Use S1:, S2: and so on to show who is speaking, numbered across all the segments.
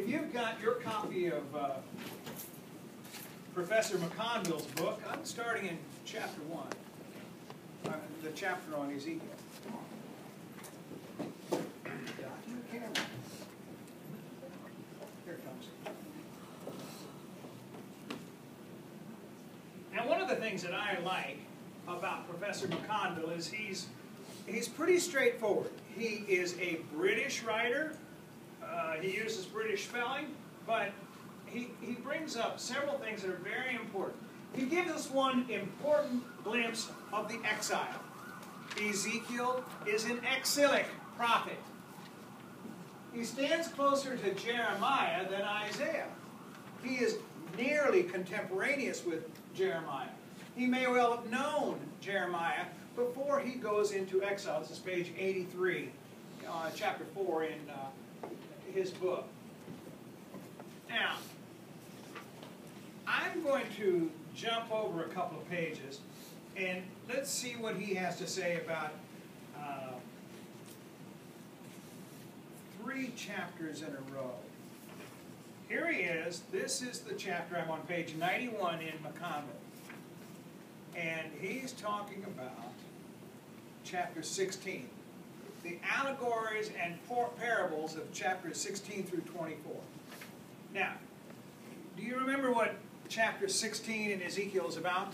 S1: you've got your copy of Professor McConville's book, I'm starting in chapter 1, the chapter on Ezekiel. Here it comes. Now, one of the things that I like about Professor McConville is he's pretty straightforward. He is a British writer. He uses British spelling, but he brings up several things that are very important. He gives us one important glimpse of the exile. Ezekiel is an exilic prophet. He stands closer to Jeremiah than Isaiah. He is nearly contemporaneous with Jeremiah. He may well have known Jeremiah before he goes into exile. This is page 83, chapter 4 in his book. Now, I'm going to jump over a couple of pages, and let's see what he has to say about 3 chapters in a row. Here he is. This is the chapter. I'm on page 91 in McConville. And he's talking about chapter 16. The allegories and parables of chapters 16 through 24. Now, do you remember what chapter 16 in Ezekiel is about?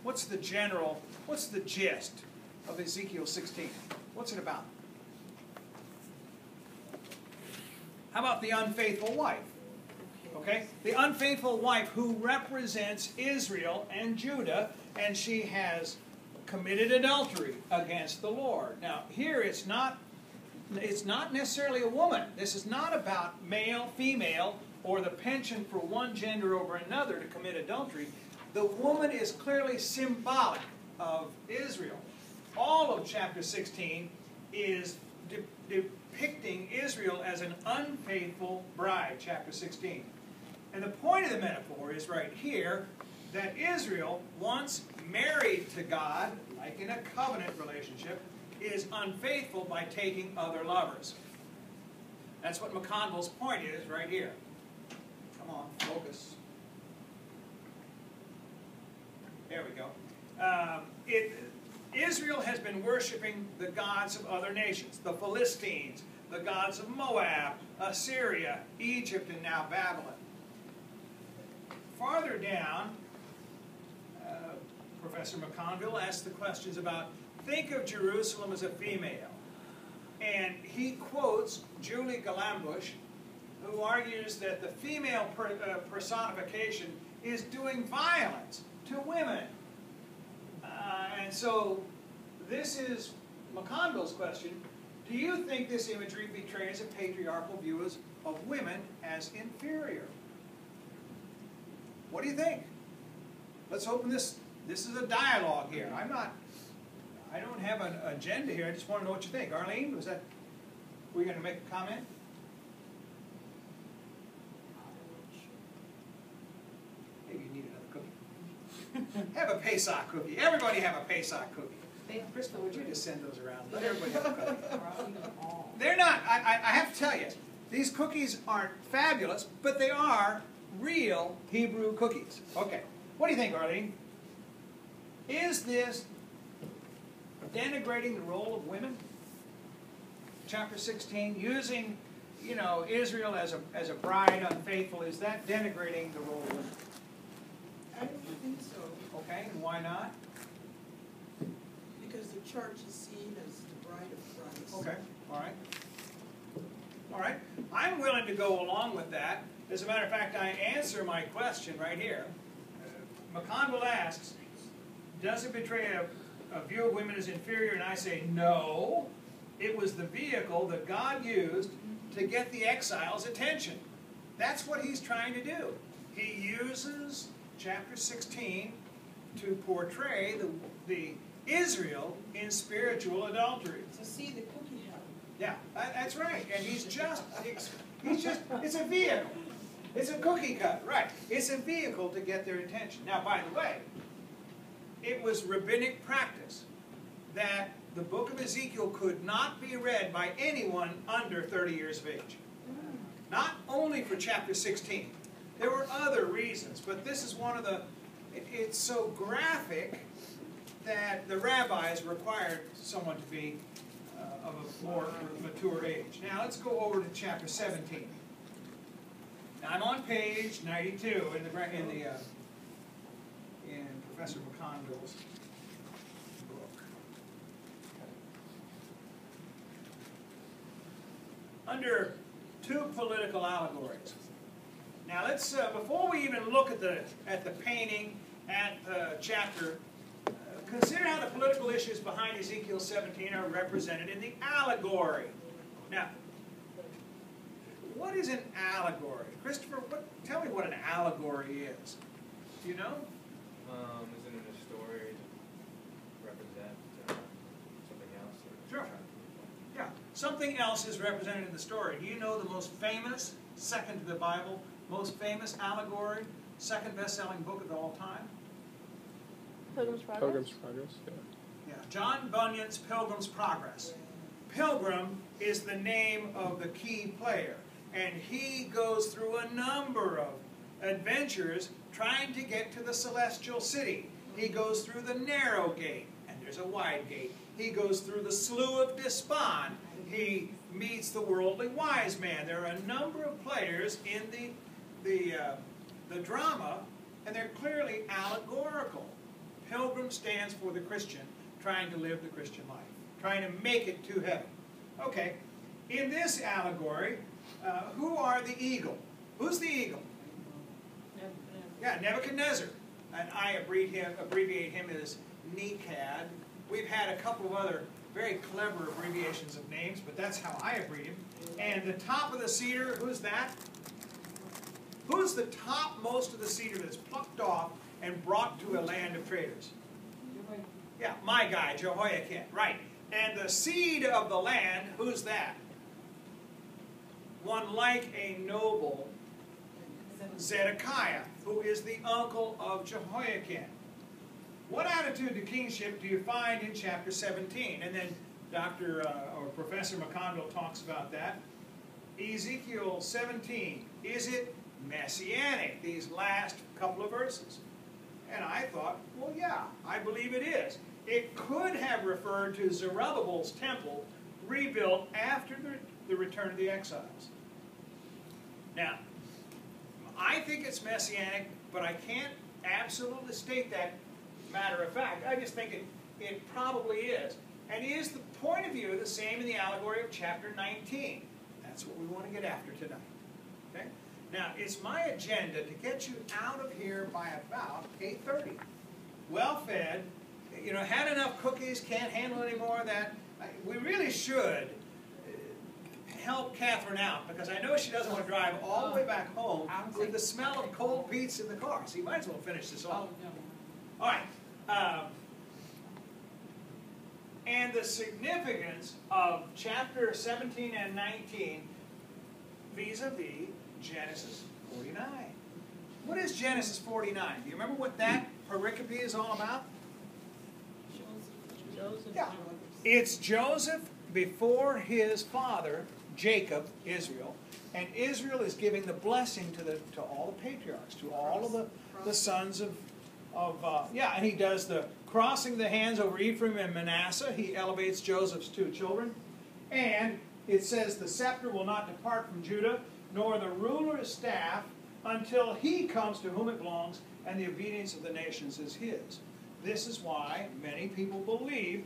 S1: What's the gist of Ezekiel 16? What's it about? How about the unfaithful wife? Okay? The unfaithful wife who represents Israel and Judah, and she has committed adultery against the Lord. Now, here it's not necessarily a woman. This is not about male, female, or the penchant for one gender over another to commit adultery. The woman is clearly symbolic of Israel. All of chapter 16 is depicting Israel as an unfaithful bride, chapter 16. And the point of the metaphor is right here, that Israel, once married to God, like in a covenant relationship, is unfaithful by taking other lovers. That's what McConville's point is right here. Come on, focus. There we go. Israel has been worshiping the gods of other nations, the Philistines, the gods of Moab, Assyria, Egypt, and now Babylon. Farther down, Professor McConville asks the questions about, think of Jerusalem as a female. And he quotes Julie Gallambusch, who argues that the female personification is doing violence to women. And so this is McConville's question. Do you think this imagery betrays a patriarchal view of women as inferior? What do you think? Let's open this. This is a dialogue here. I don't have an agenda here. I just want to know what you think. Arlene, were you going to make a comment? Maybe you need another cookie. Have a Pesach cookie. Everybody have a Pesach cookie. Hey, Crystal, would you just send those around? Let everybody have a cookie. They're not. I have to tell you, these cookies aren't fabulous, but they are real Hebrew cookies. Okay. What do you think, Arlene? Is this denigrating the role of women? Chapter 16, using, Israel as a bride unfaithful, is that denigrating the role of women?
S2: I don't think so.
S1: Okay, and why not?
S2: Because the church is seen as the bride of Christ.
S1: Okay, all right. All right, I'm willing to go along with that. As a matter of fact, I answer my question right here. McConville asks, does it betray a view of women as inferior? And I say, no. It was the vehicle that God used to get the exiles' attention. That's what he's trying to do. He uses chapter 16 to portray the Israel in spiritual adultery.
S2: To see the cookie heaven.
S1: Yeah, that's right. And it's a vehicle. It's a cookie cut, right. It's a vehicle to get their attention. Now, by the way, it was rabbinic practice that the book of Ezekiel could not be read by anyone under 30 years of age. Not only for chapter 16. There were other reasons, but this is one of the, it's so graphic that the rabbis required someone to be of a more mature age. Now let's go over to chapter 17. Now I'm on page 92 in Professor McConville's book. Under two political allegories. Now let's before we even look at the painting at the chapter, consider how the political issues behind Ezekiel 17 are represented in the allegory. Now, what is an allegory? Christopher, tell me what an allegory is. Do you know?
S3: Isn't it a story to represent something else?
S1: Sure. Yeah, something else is represented in the story. Do you know the most famous, second to the Bible, most famous allegory, second best-selling book of all time?
S4: Pilgrim's Progress?
S5: Pilgrim's Progress, yeah.
S1: Yeah, John Bunyan's Pilgrim's Progress. Pilgrim is the name of the key player, and he goes through a number of adventures trying to get to the celestial city. He goes through the narrow gate, and there's a wide gate. He goes through the slough of despond. He meets the worldly wise man. There are a number of players in the drama, and they're clearly allegorical. Pilgrim stands for the Christian trying to live the Christian life, trying to make it to heaven. Okay, in this allegory, who are the eagle? Who's the eagle? Yeah, Nebuchadnezzar. And I abbreviate him as Nekad. We've had a couple of other very clever abbreviations of names, but that's how I abbreviate him. And the top of the cedar, who's that? Who's the topmost of the cedar that's plucked off and brought to a land of traders? Yeah, my guy, Jehoiakim, right. And the seed of the land, who's that? One like a noble, Zedekiah, who is the uncle of Jehoiakim. What attitude to kingship do you find in chapter 17? And then or Professor McConville talks about that. Ezekiel 17, is it messianic, these last couple of verses? And I thought, well, yeah, I believe it is. It could have referred to Zerubbabel's temple rebuilt after the return of the exiles. Now, I think it's messianic, but I can't absolutely state that matter of fact. I just think it probably is. And is the point of view the same in the allegory of chapter 19? That's what we want to get after tonight. Okay? Now, it's my agenda to get you out of here by about 8:30. Well fed, you know, had enough cookies, can't handle any more of that. We really should help Catherine out, because I know she doesn't want to drive all the way back home with the smell of cold pizza in the car. So you might as well finish this off. All right. And the significance of chapter 17 and 19 vis-a-vis Genesis 49. What is Genesis 49? Do you remember what that pericope is all about?
S4: Joseph.
S1: Yeah. It's Joseph before his father, Jacob, Israel, and Israel is giving the blessing to all the patriarchs, to all of the sons of and he does the crossing the hands over Ephraim and Manasseh. He elevates Joseph's two children. And it says the scepter will not depart from Judah, nor the ruler's staff, until he comes to whom it belongs, and the obedience of the nations is his. This is why many people believe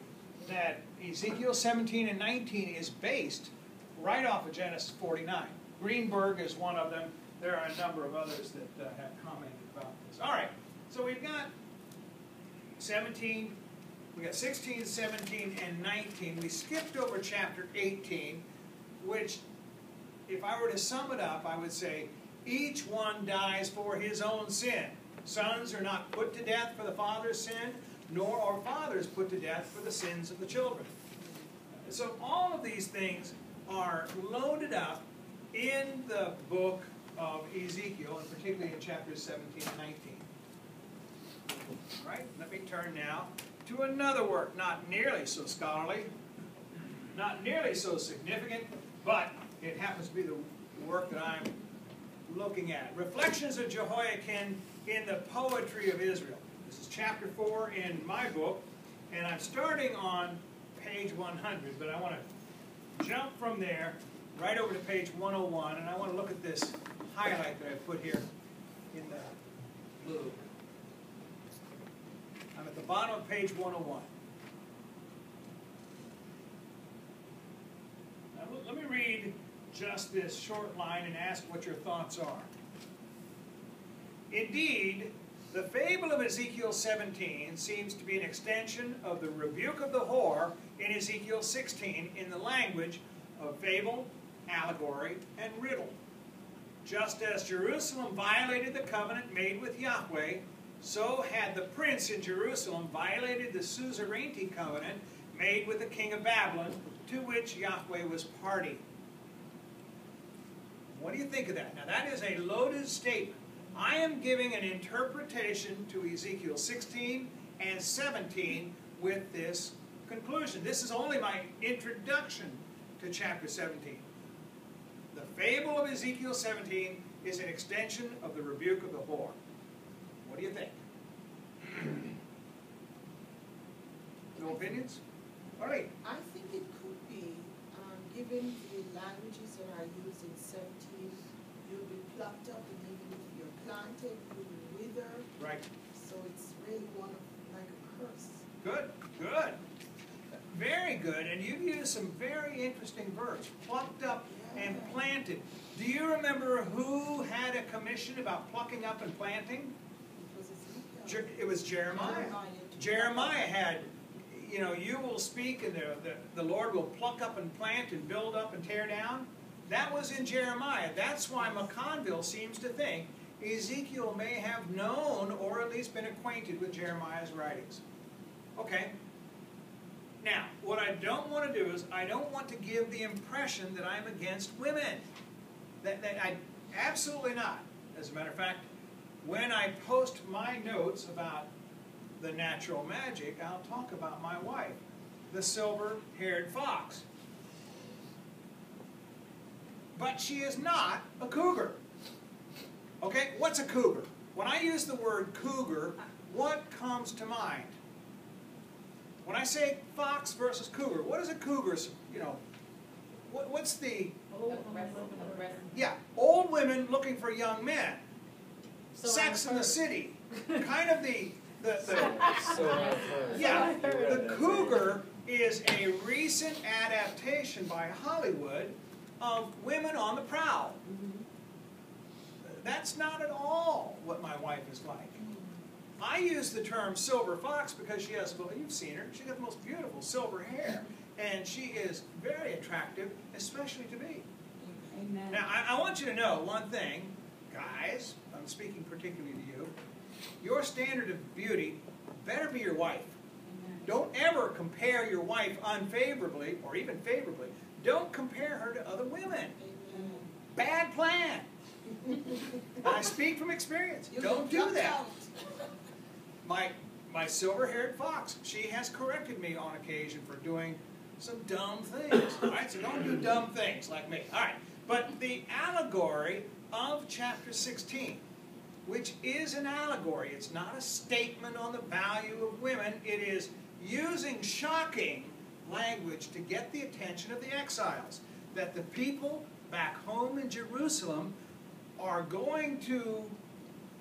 S1: that Ezekiel 17 and 19 is based right off of Genesis 49. Greenberg is one of them. There are a number of others that have commented about this. All right. So we've got 17, we got 16, 17, and 19. We skipped over chapter 18, which, if I were to sum it up, I would say, each one dies for his own sin. Sons are not put to death for the father's sin, nor are fathers put to death for the sins of the children. So all of these things are loaded up in the book of Ezekiel, and particularly in chapters 17 and 19. All right, let me turn now to another work, not nearly so scholarly, not nearly so significant, but it happens to be the work that I'm looking at. Reflections of Jehoiakim in the Poetry of Israel. This is chapter 4 in my book, and I'm starting on page 100, but I want to jump from there right over to page 101, and I want to look at this highlight that I put here in the blue. I'm at the bottom of page 101. Now, let me read just this short line and ask what your thoughts are. Indeed, the fable of Ezekiel 17 seems to be an extension of the rebuke of the whore in Ezekiel 16 in the language of fable, allegory, and riddle. Just as Jerusalem violated the covenant made with Yahweh, so had the prince in Jerusalem violated the suzerainty covenant made with the king of Babylon, to which Yahweh was party. What do you think of that? Now that is a loaded statement. I am giving an interpretation to Ezekiel 16 and 17 with this conclusion. This is only my introduction to chapter 17. The fable of Ezekiel 17 is an extension of the rebuke of the whore. What do you think? No opinions? All right.
S2: I think it could be, given the languages that are used in 17, you'll be plucked up, and even if you're planted, you will wither.
S1: Right.
S2: So it's really one of, like a curse.
S1: Good, good. Very good, and you've used some very interesting verbs. Plucked up and planted. Do you remember who had a commission about plucking up and planting?
S2: It was Ezekiel.
S1: It was Jeremiah. Jeremiah had, you know, you will speak and the Lord will pluck up and plant and build up and tear down. That was in Jeremiah. That's why McConville seems to think Ezekiel may have known or at least been acquainted with Jeremiah's writings. Okay. Now, what I don't want to do is I don't want to give the impression that I'm against women. That I absolutely not. As a matter of fact, when I post my notes about the natural magic, I'll talk about my wife, the silver-haired fox. But she is not a cougar. Okay, what's a cougar? When I use the word cougar, what comes to mind? When I say fox versus cougar, what is a cougar? You know, what's the... Yeah, old women looking for young men. Sex in the City. Kind of yeah, the cougar is a recent adaptation by Hollywood of women on the prowl. That's not at all what my wife is like. I use the term silver fox because she has, well, you've seen her, she's got the most beautiful silver hair. And she is very attractive, especially to me.
S5: Amen.
S1: Now, I want you to know one thing, guys, I'm speaking particularly to you. Your standard of beauty better be your wife.
S5: Amen.
S1: Don't ever compare your wife unfavorably, or even favorably. Don't compare her to other women.
S2: Amen.
S1: Bad plan. I speak from experience. Don't do that. My silver-haired fox, she has corrected me on occasion for doing some dumb things. All right, so don't do dumb things like me. All right, but the allegory of chapter 16, which is an allegory, it's not a statement on the value of women. It is using shocking language to get the attention of the exiles, that the people back home in Jerusalem are going to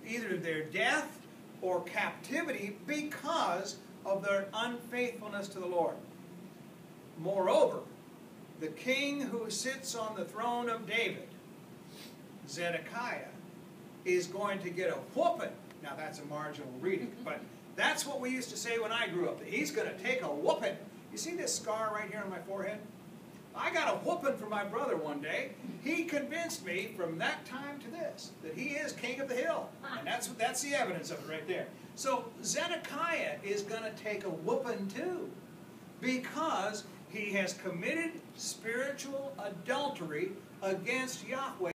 S1: either their death or captivity because of their unfaithfulness to the Lord. Moreover, the king who sits on the throne of David, Zedekiah, is going to get a whooping. Now that's a marginal reading, but that's what we used to say when I grew up. He's going to take a whooping. You see this scar right here on my forehead? I got a whooping from my brother one day. He convinced me from that time to this that he is king of the hill. And that's the evidence of it right there. So Zedekiah is going to take a whooping too, because he has committed spiritual adultery against Yahweh.